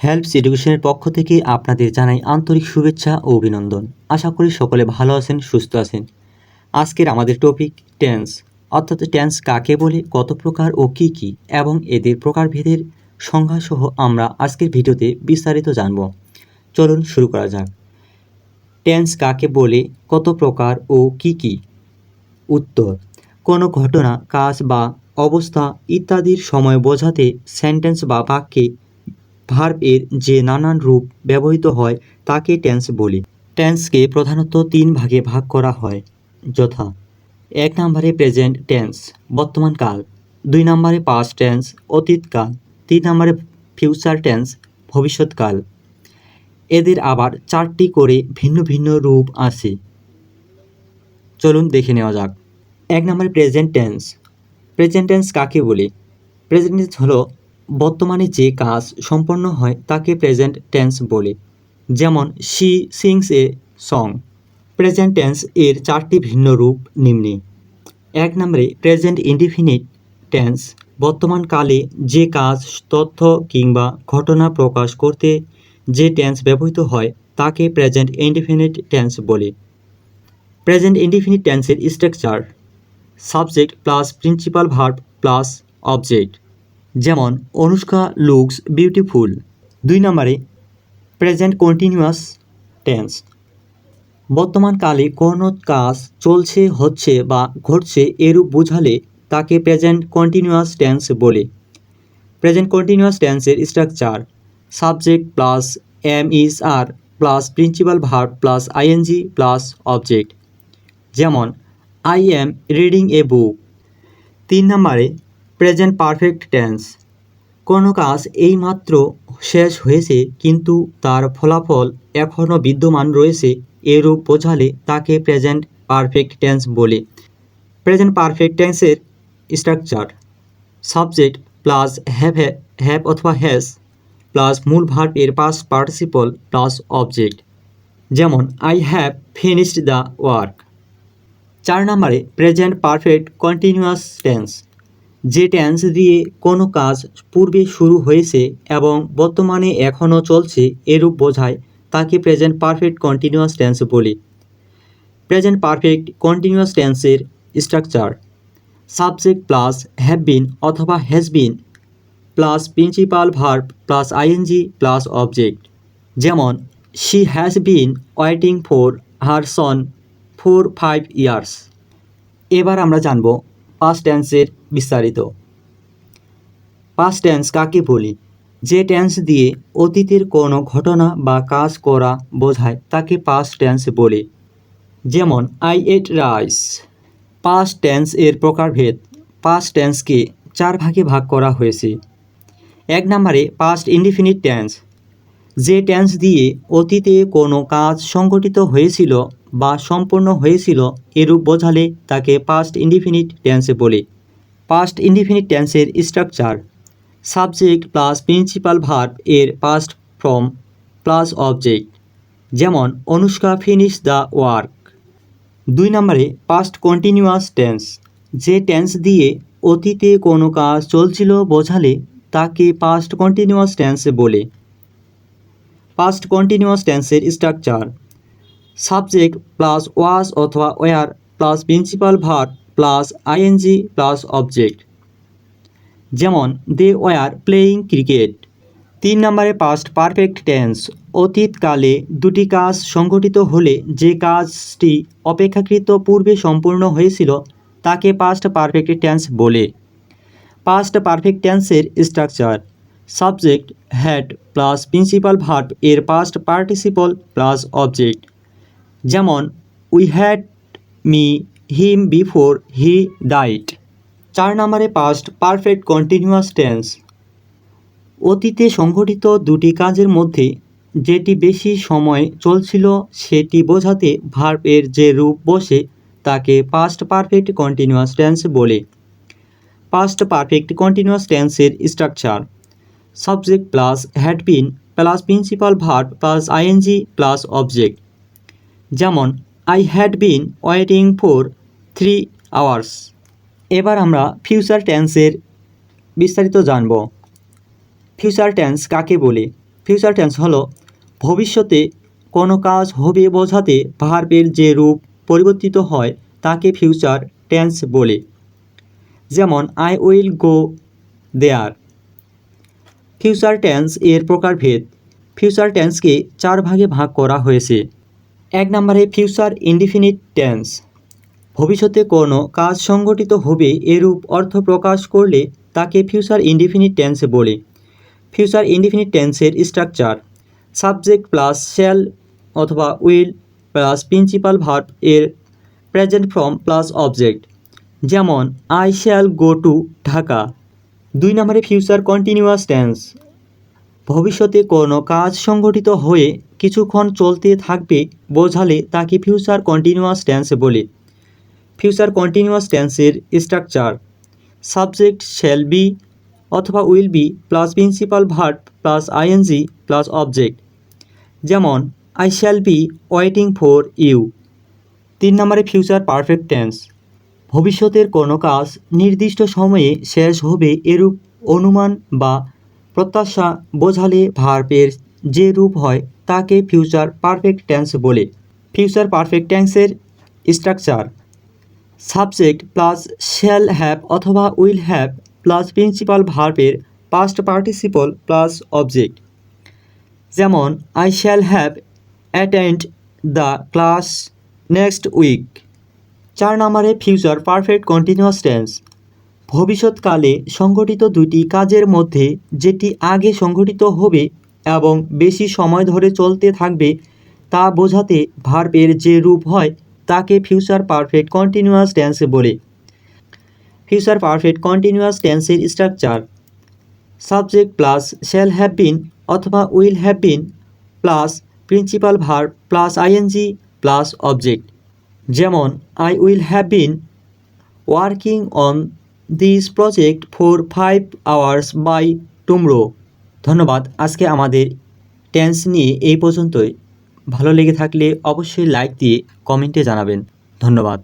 Helps এডুকেশনের পক্ষ থেকে আপনাদের জানাই আন্তরিক শুভেচ্ছা ও অভিনন্দন। আশা করি সকলে ভালো আছেন, সুস্থ আছেন। আজকের আমাদের টপিক টেন্স, অর্থাৎ টেন্স কাকে বলে, কত প্রকার ও কী কী, এবং এদের প্রকারভেদের সংজ্ঞাসহ আমরা আজকের ভিডিওতে বিস্তারিত জানব। চলুন শুরু করা যাক। টেন্স কাকে বলে, কত প্রকার ও কী কী? উত্তর: কোনো ঘটনা, কাজ বা অবস্থা ইত্যাদির সময় বোঝাতে সেন্টেন্স বা বাক্যে ভার্ব এর যে নানান রূপ ব্যবহৃত হয় তাকে টেন্স বলি। টেন্সকে প্রধানত 3 ভাগে ভাগ করা হয়, যথা: 1 নম্বরে প্রেজেন্ট টেন্স, বর্তমান কাল; 2 নম্বরে পাস্ট টেন্স, অতীতকাল; 3 নম্বরে ফিউচার টেন্স, ভবিষ্যৎকাল। এদের আবার 4টি করে ভিন্ন ভিন্ন রূপ আছে। চলুন দেখে নেওয়া যাক। 1 নম্বরে প্রেজেন্ট টেন্স। প্রেজেন্ট টেন্স কাকে বলে? প্রেজেন্ট টেন্স হলো বর্তমানে যে কাজ সম্পন্ন হয় তাকে প্রেজেন্ট টেন্স বলে। যেমন she sings a song. Present tense এর 4টি ভিন্ন রূপ নিম্নে। 1 নম্বরে প্রেজেন্ট ইনডিফিনিট টেন্স, বর্তমান কালে যে কাজ, তথ্য কিংবা ঘটনা প্রকাশ করতে যে টেন্স ব্যবহৃত হয় তাকে প্রেজেন্ট ইনডিফিনিট টেন্স বলে। প্রেজেন্ট ইনডিফিনিট টেন্সের structure: subject plus principal verb plus object. যেমন অনুষ্কা লুকস বিউটিফুল। 2 নম্বরে প্রেজেন্ট কন্টিনিউয়াস টেন্স, বর্তমান কালে কোনো কাজ চলছে, হচ্ছে বা ঘটছে এরূপ বোঝালে তাকে প্রেজেন্ট কন্টিনিউয়াস টেন্স বলে। প্রেজেন্ট কন্টিনিউয়াস টেন্সের structure: subject plus am is are plus principal verb plus ING plus object. যেমন I am reading a book. 3 নম্বরে প্রেজেন্ট পারফেক্ট টেন্স, কোনো কাজ এইমাত্র শেষ হয়েছে কিন্তু তার ফলাফল এখনও বিদ্যমান রয়েছে এরূপ বোঝালে তাকে প্রেজেন্ট পারফেক্ট টেন্স বলে। প্রেজেন্ট পারফেক্ট টেন্সের স্ট্রাকচার: সাবজেক্ট প্লাস হ্যাভ অথবা হ্যাজ প্লাস মূল ভার্ব এর পাস্ট পার্টিসিপল প্লাস অবজেক্ট। যেমন I have finished the work. 4 নম্বরে প্রেজেন্ট পারফেক্ট কন্টিনিউয়াস টেন্স, যে টেন্স দিয়ে কোনো কাজ পূর্বে শুরু হয়েছে এবং বর্তমানে এখনও চলছে এরূপ বোঝায় তাকে প্রেজেন্ট পারফেক্ট কন্টিনিউয়াস টেন্স বলি। প্রেজেন্ট পারফেক্ট কন্টিনিউয়াস টেন্সের structure: subject plus have been অথবা has been plus principal verb plus ING plus object. যেমন she has been waiting for her son for 5 years. এবার আমরা জানব পাস্ট টেন্সের বিস্তারিত। Past tense কাকে বলি? যে টেন্স দিয়ে অতীতের কোনো ঘটনা বা কাজ করা বোঝায় তাকে পাস্ট টেন্স বলে। যেমন I ate rice. Past tense এর প্রকারভেদ: পাস্ট টেন্সকে 4 ভাগে ভাগ করা হয়েছে। 1 নম্বরে পাস্ট ইনডিফিনিট টেন্স, যে টেন্স দিয়ে অতীতে কোনো কাজ সংঘটিত হয়েছিল বা সম্পন্ন হয়েছিল এরূপ বোঝালে তাকে পাস্ট ইনডিফিনিট টেন্স বলে। পাস্ট ইনডিফিনিট টেন্সের structure: subject plus principal verb এর পাস্ট ফর্ম প্লাস অবজেক্ট। যেমন অনুষ্কা ফিনিশ দ্য ওয়ার্ক। 2 নম্বরে পাস্ট কন্টিনিউয়াস টেন্স, যে টেন্স দিয়ে অতীতে কোনো কাজ চলছিল বোঝালে তাকে পাস্ট কন্টিনিউয়াস টেন্স বলে। পাস্ট কন্টিনিউয়াস টেন্সের স্ট্রাকচার: সাবজেক্ট প্লাস ওয়াজ অথবা were plus principal verb plus ING plus object. যেমন দে ওয়ার প্লেয়িং ক্রিকেট। 3 নম্বরে পাস্ট পারফেক্ট টেন্স, অতীতকালে দুটি কাজ সংঘটিত হলে যে কাজটি অপেক্ষাকৃত পূর্বে সম্পূর্ণ হয়েছিল তাকে পাস্ট পারফেক্ট টেন্স বলে। পাস্ট পারফেক্ট টেন্সের structure: subject had plus principal verb এর পাস্ট পার্টিসিপল প্লাস অবজেক্ট। যেমন we had me him before he died. 4 নম্বরে পাস্ট পারফেক্ট কন্টিনিউয়াস টেন্স, অতীতে সংঘটিত দুটি কাজের মধ্যে যেটি বেশি সময় চলছিল সেটি বোঝাতে ভার্ব এর যে রূপ বসে তাকে পাস্ট পারফেক্ট কন্টিনিউয়াস টেন্স বলে। পাস্ট পারফেক্ট কন্টিনিউয়াস টেন্সের structure: subject plus had been plus principal verb plus ING plus object. যেমন I had been waiting for 3 hours. এবার আমরা ফিউচার টেন্সের বিস্তারিত জানব। ফিউচার টেন্স কাকে বলে? ফিউচার টেন্স হলো ভবিষ্যতে কোনো কাজ হবে বোঝাতে ভার্বের যে রূপ পরিবর্তিত হয় তাকে ফিউচার টেন্স বলে। যেমন I will go there. Future tense এর প্রকারভেদ। ফিউচার টেন্সকে 4 ভাগে ভাগ করা হয়েছে। 1 নম্বরে ফিউচার ইনডিফিনিট টেন্স। ভবিষ্যতে কোনো কাজ সংঘটিত হবে এরূপ অর্থ প্রকাশ করলে তাকে ফিউচার ইনডিফিনিট টেন্স বলে। ফিউচার ইনডিফিনিট টেন্সের স্ট্রাকচার সাবজেক্ট প্লাস শ্যাল অথবা উইল প্লাস প্রিন্সিপাল ভার্ব এর প্রেজেন্ট ফর্ম প্লাস অবজেক্ট। যেমন I shall go to Dhaka. 2 নম্বরে ফিউচার কন্টিনিউয়াস টেন্স। ভবিষ্যতে কোনো কাজ সংঘটিত হয়ে কিছুক্ষণ চলতে থাকবে বোঝালে তাকে ফিউচার কন্টিনিউয়াস টেন্স বলে। ফিউচার কন্টিনিউয়াস টেন্সের স্ট্রাকচার সাবজেক্ট শ্যাল বি অথবা will be plus principal verb plus ING plus object. যেমন I shall be waiting for you. 3 নম্বরে ফিউচার পারফেক্ট টেন্স। ভবিষ্যতের কোনো কাজ নির্দিষ্ট সময়ে শেষ হবে এরূপ অনুমান বা প্রত্যাশা বোঝালে ভার্বের যে রূপ হয় তাকে ফিউচার পারফেক্ট টেন্স বলে। ফিউচার পারফেক্ট টেন্সের structure subject plus shall have অথবা উইল হ্যাভ প্লাস প্রিন্সিপাল ভার্বের পাস্ট পার্টিসিপল প্লাস অবজেক্ট। যেমন I shall have attend the class next week. 4 নম্বরে ফিউচার পারফেক্ট কন্টিনিউয়াস টেন্স। ভবিষ্যৎকালে সংঘটিত দুটি কাজের মধ্যে যেটি আগে সংঘটিত হবে এবং বেশি সময় ধরে চলতে থাকবে তা বোঝাতে ভার্বের যে রূপ হয় তাকে ফিউচার পারফেক্ট কন্টিনিউয়াস টেন্স বলে। ফিউচার পারফেক্ট কন্টিনিউয়াস টেন্সের structure subject plus shall have been অথবা will have been plus principal verb plus ING plus object. যেমন I will have been working on this project for 5 hours by tomorrow. ধন্যবাদ। আজকে আমাদের tense নিয়ে এই পর্যন্তই। ভালো লেগে থাকলে অবশ্যই লাইক দিয়ে কমেন্টে জানাবেন। ধন্যবাদ।